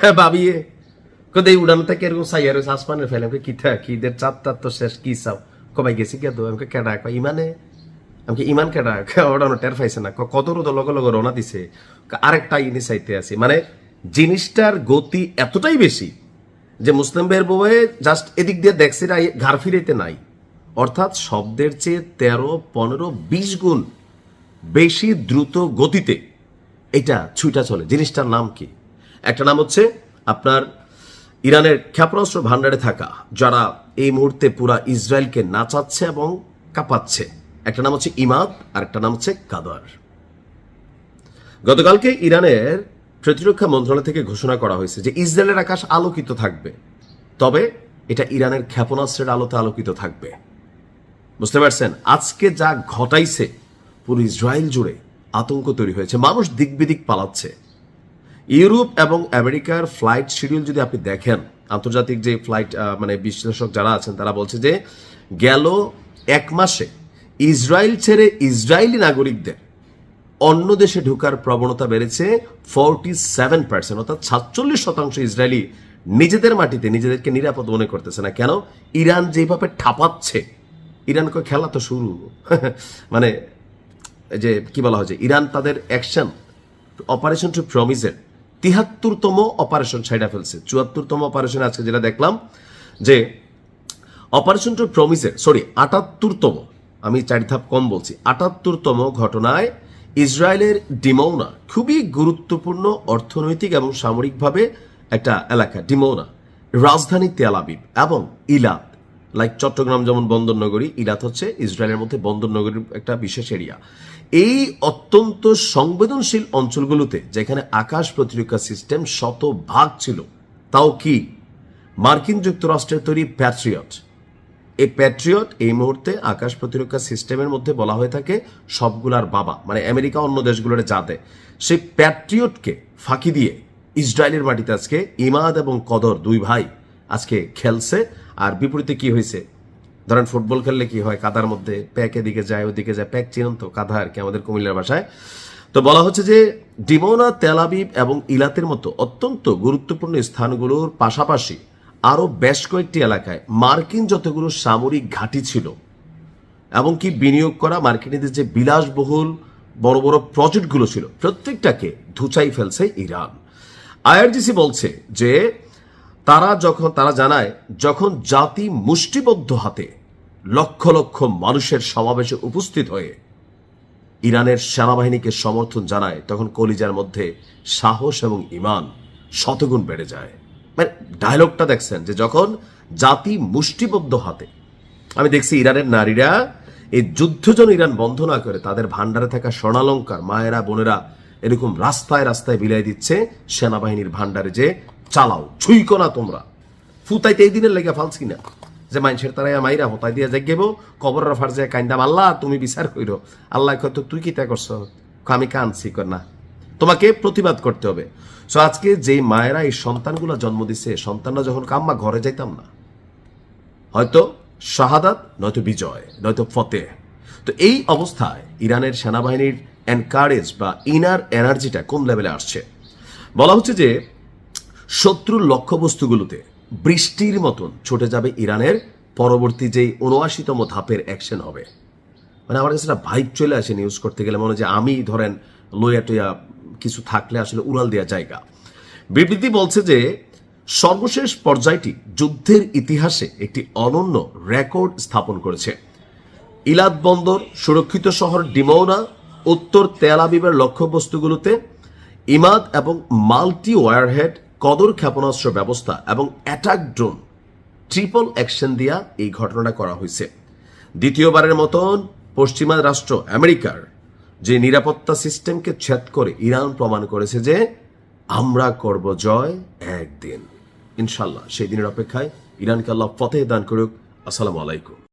হ্যাঁ ভাবিয়ে কোথায় উড়ান থেকে এরকম সাইয়ার আসমানের ফেলে আমাকে কি দের চার তো শেষ কি চাও কমাই গেছি কে দো আমাকে কেডা ইমানে আমাকে ইমান কেডা ওড়ানো টের পাইছে না কত রোদ লগে লগে রওনা দিছে আরেকটা ইনি চাইতে আছে মানে জিনিসটার গতি এতটাই বেশি যে মুসলিম ভাইয়ের বউয়ে জাস্ট এদিক দিয়ে দেখছে ঘাড় ফিরাইতে নাই, অর্থাৎ শব্দের চেয়ে 13, 15, 20 গুণ বেশি দ্রুত গতিতে এটা ছুটা চলে। জিনিসটার নাম কি? একটা নাম হচ্ছে আপনার ইরানের ক্ষেপণাস্ত্র ভান্ডারে থাকা যারা এই মুহূর্তে পুরা ইসরায়েলকে নাচাচ্ছে এবং কাঁপাচ্ছে, একটা নাম হচ্ছে ইমাদ আর একটা নাম হচ্ছে কাদার। গতকালকে ইরানের প্রতিরক্ষা মন্ত্রণালয় থেকে ঘোষণা করা হয়েছে যে ইসরায়েলের আকাশ আলোকিত থাকবে, তবে এটা ইরানের ক্ষেপণাস্ত্রের আলোতে আলোকিত থাকবে। বুঝতে পারছেন? আজকে যা ঘটাইছে পুরো ইসরায়েল জুড়ে আতঙ্ক তৈরি হয়েছে, মানুষ দিক বিদিক পালাচ্ছে। ইউরোপ এবং আমেরিকার ফ্লাইট শিডিউল যদি আপনি দেখেন, আন্তর্জাতিক যে ফ্লাইট মানে বিশ্লেষক যারা আছেন তারা বলছে যে গেল 1 মাসে ইসরায়েল ছেড়ে ইসরায়েলি নাগরিকদের অন্য দেশে ঢোকার প্রবণতা বেড়েছে 47%, অর্থাৎ 47% ইসরায়েলি নিজেদের মাটিতে নিজেদেরকে নিরাপদ মনে করতেছে না। কেন? ইরান যেভাবে ঠাপাচ্ছে, ইরানকে খেলা তো শুরু মানে যে কি বলা হয়েছে, ইরান তাদের অ্যাকশন অপারেশন টু প্রমিসের 73তম অপারেশন ছাইড়া ফেলছে। 74তম অপারেশন আজকে যেটা দেখলাম যে অপারেশন টু প্রমিসের 78তম, আমি 4 ধাপ কম বলছি, 78তম ঘটনায় ইসরায়েলের ডিমৌনা খুবই গুরুত্বপূর্ণ অর্থনৈতিক এবং সামরিকভাবে একটা এলাকা। ডিমৌনা রাজধানী তেল আবিব এবং ইলাত, লাইক চট্টগ্রাম যেমন বন্দরনগরী, ইলাত হচ্ছে ইসরায়েলের মধ্যে বন্দরনগরীর একটা বিশেষ এরিয়া। এই অত্যন্ত সংবেদনশীল অঞ্চলগুলোতে যেখানে আকাশ প্রতিরক্ষা সিস্টেম শতভাগ ছিল, তাও কি মার্কিন যুক্তরাষ্ট্রের তৈরি প্যাট্রিয়ট, এই প্যাট্রিয়ট এই মুহূর্তে আকাশ প্রতিরক্ষা সিস্টেমের মধ্যে বলা হয়ে থাকে সবগুলার বাবা, মানে আমেরিকা অন্য দেশগুলোর যা দেয়, সেই প্যাট্রিয়টকে ফাঁকি দিয়ে ইসরায়েলের মাটিতে আজকে ইমাদ এবং কদর 2 ভাই আজকে খেলছে। আর বিপরীতে কি হয়েছে, ধরেন ফুটবল খেললে কি হয়, কাদার মধ্যে প্যাক এদিকে যায় ওদিকে যায়, প্যাক চিনুন তো, কাদা আর কি আমাদের কুমিল্লার ভাষায়। তো বলা হচ্ছে যে ডিমোনা, তেল আবিব এবং ইলাতের মতো অত্যন্ত গুরুত্বপূর্ণ স্থানগুলোর পাশাপাশি আরো বেশ কয়েকটি এলাকায় মার্কিন যতগুলো সামরিক ঘাঁটি ছিল এবং কি বিনিয়োগ করা মার্কিনীদের যে বিলাসবহুল বড় বড় প্রজেক্টগুলো ছিল, প্রত্যেকটাকে ধুচাই ফেলছে ইরান। আইআরজিসি বলছে যে তারা জানায় যখন জাতি মুষ্টিবদ্ধ হাতে লক্ষ লক্ষ মানুষের সমাবেশে উপস্থিত হয়ে ইরানের সেনাবাহিনীকে সমর্থন জানায়, তখন কলিজার মধ্যে সাহস এবং ঈমান শতগুণ বেড়ে যায়। মানে ডায়লগটা দেখছেন যে যখন জাতি মুষ্টিবদ্ধ হাতে, আমি দেখছি ইরানের নারীরা এই যুদ্ধ যেন ইরান বন্ধ না করে তাদের ভান্ডারে থাকা স্বর্ণালঙ্কার মায়েরা বোনেরা এরকম রাস্তায় রাস্তায় বিলাই দিচ্ছে সেনাবাহিনীর ভান্ডারে, যে চালাও ছুইকো না তোমরা, ফুতাইতে এই দিনের লেগে ফালছি না যে মানুষের তারা মাইরা হতাই দিয়ে যাইগেব কবরের ফার্জে কাইন্দাম, আল্লাহ তুমি বিচার কইরো। আল্লাহ কত তুই কি তা করছো, আমি কানছি কর না, তোমাকে প্রতিবাদ করতে হবে। সো আজকে যে মায়েরা এই সন্তানগুলো জন্ম দিচ্ছে, সন্তানরা যখন কাম্মা ঘরে যাইতাম না, হয়তো শাহাদাত নয়তো বিজয় নয়তো ফতেহ। তো এই অবস্থায় ইরানের সেনাবাহিনীর এনকারেজ বা ইনার এনার্জিটা কোন লেভেলে আসছে, বলা হচ্ছে যে শত্রুর লক্ষ্যবস্তুগুলোতে বৃষ্টির মতন ছুটে যাবে ইরানের পরবর্তী যে 79তম ধাপের অ্যাকশন হবে। মানে আমার কাছে একটা ভাইব চলে আসে নিউজ করতে গেলে, মনে হয় যে আমি ধরেন লইয়া টইয়া কিছু থাকলে আসলে উড়াল দেওয়া জায়গা। বিবৃতি বলছে যে সর্বশেষ পর্যায়টি যুদ্ধের ইতিহাসে একটি অনন্য রেকর্ড স্থাপন করেছে। ইলাত বন্দর, সুরক্ষিত শহর ডিমৌনা, উত্তর তেল আবিবের লক্ষ্যবস্তুগুলোতে ইমাদ এবং মাল্টি ওয়ারহেড কদর ক্ষেপণাস্ত্র ব্যবস্থা এবং অ্যাটাক ড্রোন ট্রিপল অ্যাকশন দিয়া এই ঘটনাটা করা হয়েছে। দ্বিতীয়বারের মতন পশ্চিমা রাষ্ট্র আমেরিকার যে নিরাপত্তা সিস্টেমকে ছেদ করে ইরান প্রমাণ করেছে যে আমরা করব জয় একদিন, ইনশাল্লাহ। সেই দিনের অপেক্ষায় ইরানকে আল্লাহ ফতেহ দান করুক। আসসালামু আলাইকুম।